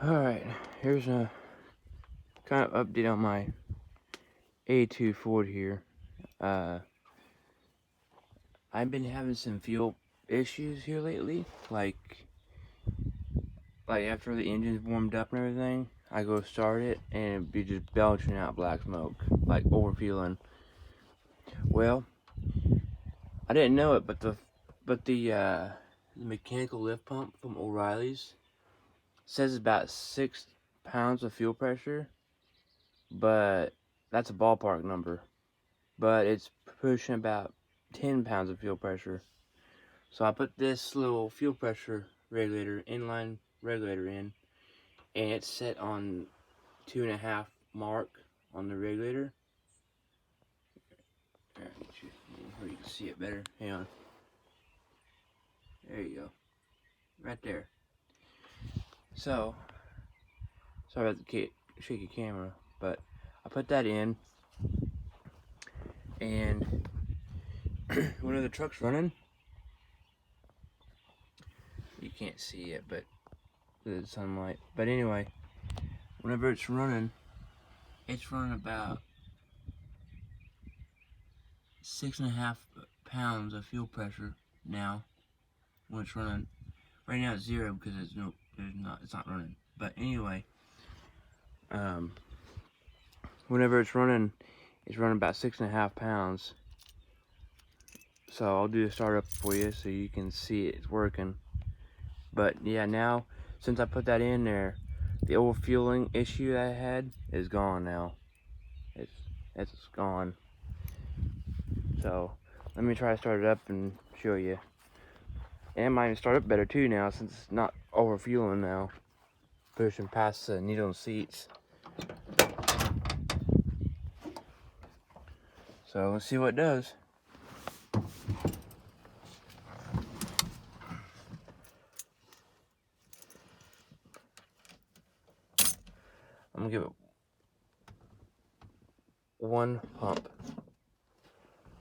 Alright, here's a kind of update on my A2 Ford here. I've been having some fuel issues here lately, like after the engine's warmed up and everything, I go start it and it'd be just belching out black smoke, like overfueling. Well, I didn't know it, but the mechanical lift pump from O'Reilly's says it's about 6 pounds of fuel pressure, but that's a ballpark number. But it's pushing about 10 pounds of fuel pressure. So I put this little fuel pressure regulator, inline regulator in, and it's set on 2.5 mark on the regulator. Here, you can see it better. Hang on. There you go. Right there. So, sorry about the shaky camera, but I put that in, and whenever the truck's running, you can't see it, but the sunlight. But anyway, whenever it's running about 6.5 pounds of fuel pressure now when it's running. Right now it's 0 because it's not running. But anyway, whenever it's running about 6.5 pounds. So I'll do a startup for you so you can see it's working. But yeah, now since I put that in there, the overfueling issue that I had is gone now. It's gone. So let me try to start it up and show you. And it might even start up better too now since it's not overfueling now. Pushing past the needle and seats. So let's see what it does. I'm gonna give it one pump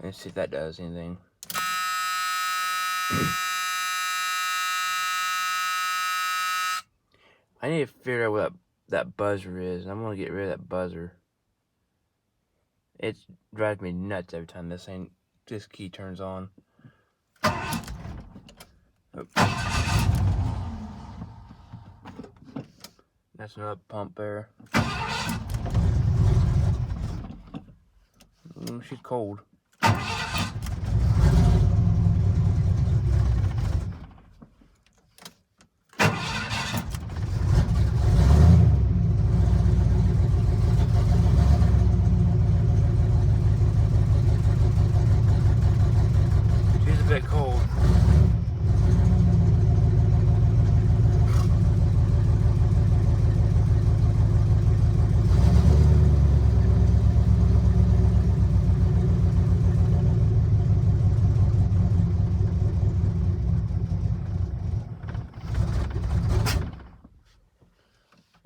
and see if that does anything. I need to figure out what that buzzer is, and I'm gonna get rid of that buzzer. It drives me nuts every time this key turns on. Oh. That's another pump there. She's cold. She's a bit cold.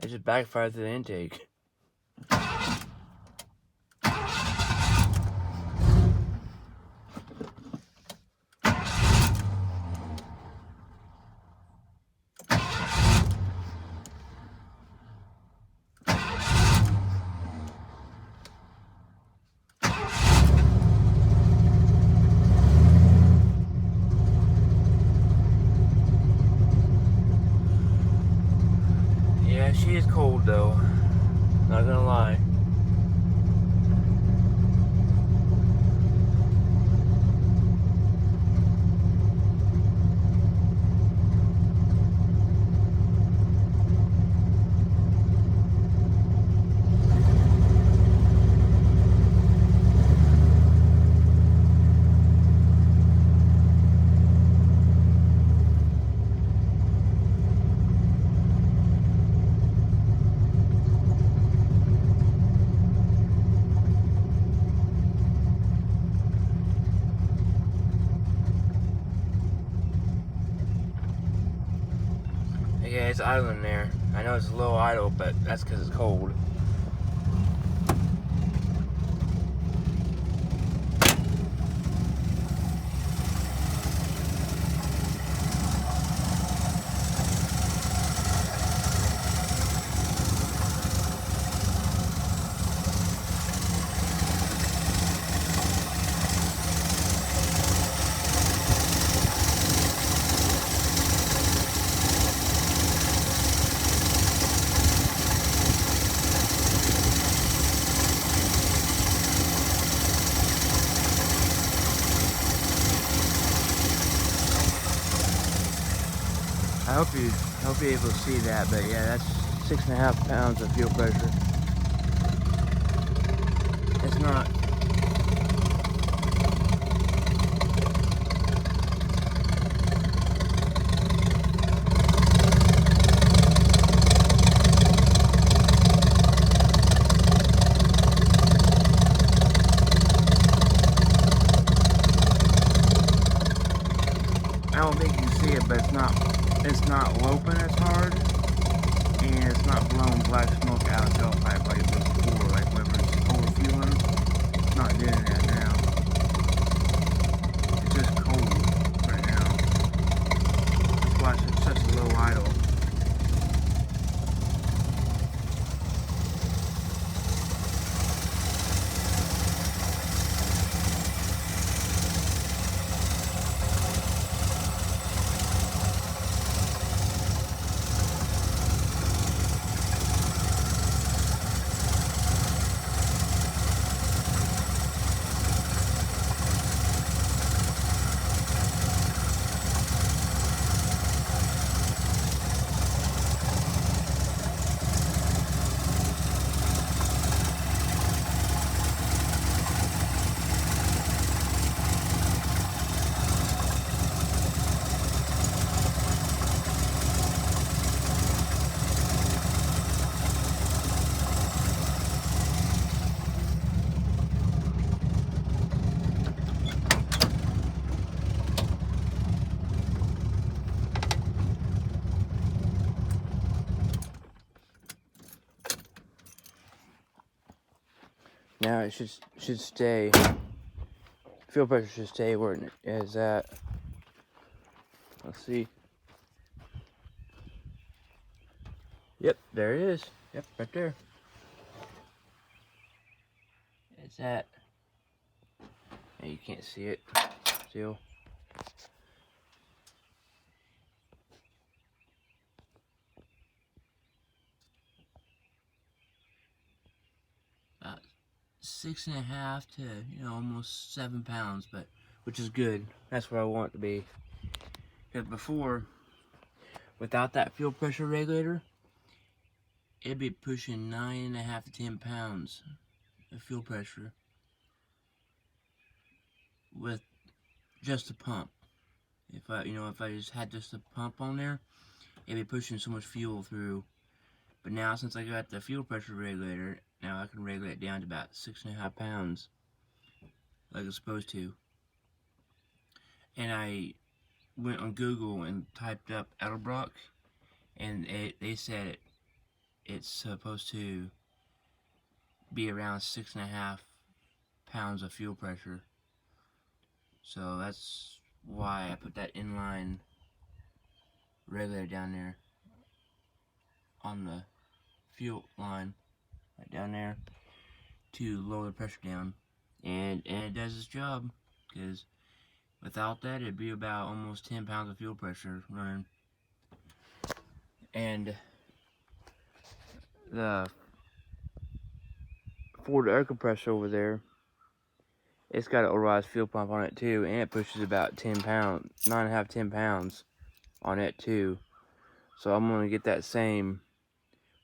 It just backfired through the intake. Yeah, she is cold though. Not gonna lie. Yeah, it's idling there. I know it's low idle, but that's because it's cold. hope you're able to see that, but yeah, that's 6.5 pounds of fuel pressure. It's not. I don't think you can see it, but it's not loping as hard, and it's not blowing black smoke out of the tailpipe like it was before. Like whenever it's overfueling, it's not doing that now. It's just cold right now. That's why it's such a low idle. Now it should stay. Fuel pressure should stay where it is at. Let's see. Yep, there it is. Yep, right there. It's at. And you can't see it still. About 6.5 to almost 7 pounds, but which is good. That's where I want it to be. Because before, without that fuel pressure regulator, it'd be pushing 9.5 to 10 pounds of fuel pressure with just a pump. If I just had just a pump on there, it'd be pushing so much fuel through. But now, since I got the fuel pressure regulator, now I can regulate it down to about 6.5 pounds, like it's supposed to. And I went on Google and typed up Edelbrock, and they said it's supposed to be around 6.5 pounds of fuel pressure. So that's why I put that inline regulator down there on the fuel line, right down there, to lower the pressure down. And it does its job, because without that, it'd be about almost 10 pounds of fuel pressure running. And the Ford air compressor over there, it's got an oilized fuel pump on it too, and it pushes about 10 pounds, 9.5, 10 pounds on it too. So I'm gonna get that same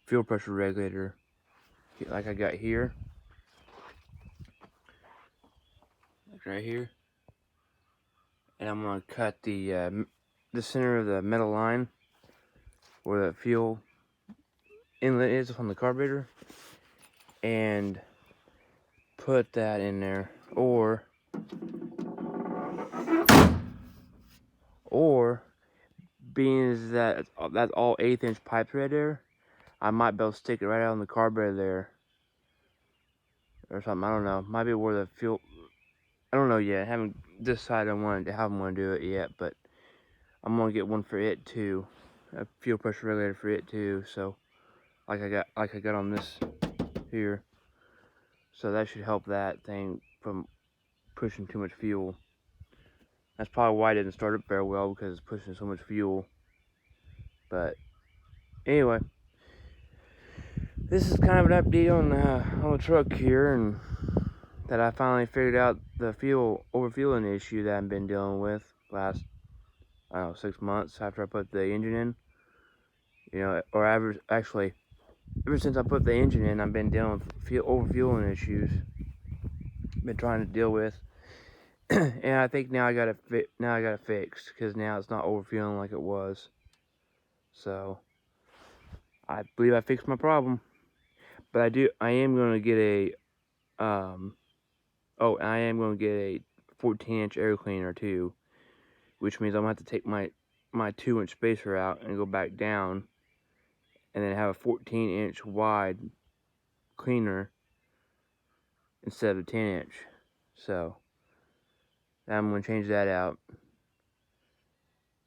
fuel pressure regulator like I got here, like right here, and I'm gonna cut the center of the metal line where the fuel inlet is on the carburetor, and put that in there, or being as that's all 1/8 inch pipes right there, I might be able to stick it right out on the carburetor there or something. I don't know. Might be where the fuel. I don't know yet. I haven't decided how I'm going to do it yet, but I'm going to get one for it too, a fuel pressure regulator for it too. So like I got on this here. So that should help that thing from pushing too much fuel. That's probably why it didn't start up very well, because it's pushing so much fuel. But anyway, this is kind of an update on the truck here, and that I finally figured out the overfueling issue that I've been dealing with last, I don't know, 6 months after I put the engine in. You know, or actually, ever since I put the engine in, I've been dealing with overfueling issues. Been trying to deal with, and I think now I got it fixed because now it's not overfueling like it was. So I believe I fixed my problem. But I am going to get I am going to get a 14-inch air cleaner too, which means I'm going to have to take my 2-inch spacer out and go back down, and then have a 14-inch wide cleaner instead of a 10-inch. So I'm going to change that out.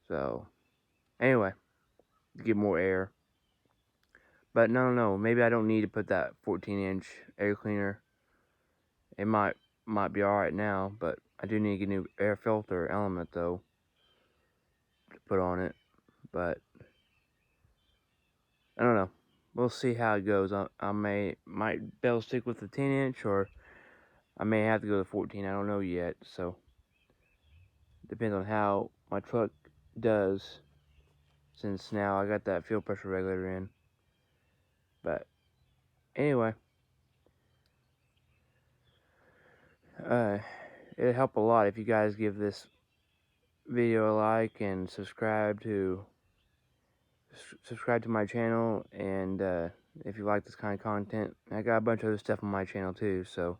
So anyway, to get more air. But no, maybe I don't need to put that 14-inch air cleaner. It might be alright now, but I do need to get a new air filter element though to put on it. But I don't know. We'll see how it goes. I might be able to stick with the 10-inch, or I may have to go to 14. I don't know yet. So depends on how my truck does. Since now I got that fuel pressure regulator in. But anyway, it'll help a lot if you guys give this video a like and subscribe to my channel. And if you like this kind of content, I got a bunch of other stuff on my channel too, so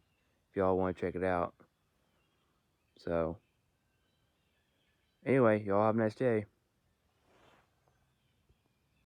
if y'all want to check it out. So anyway, y'all have a nice day.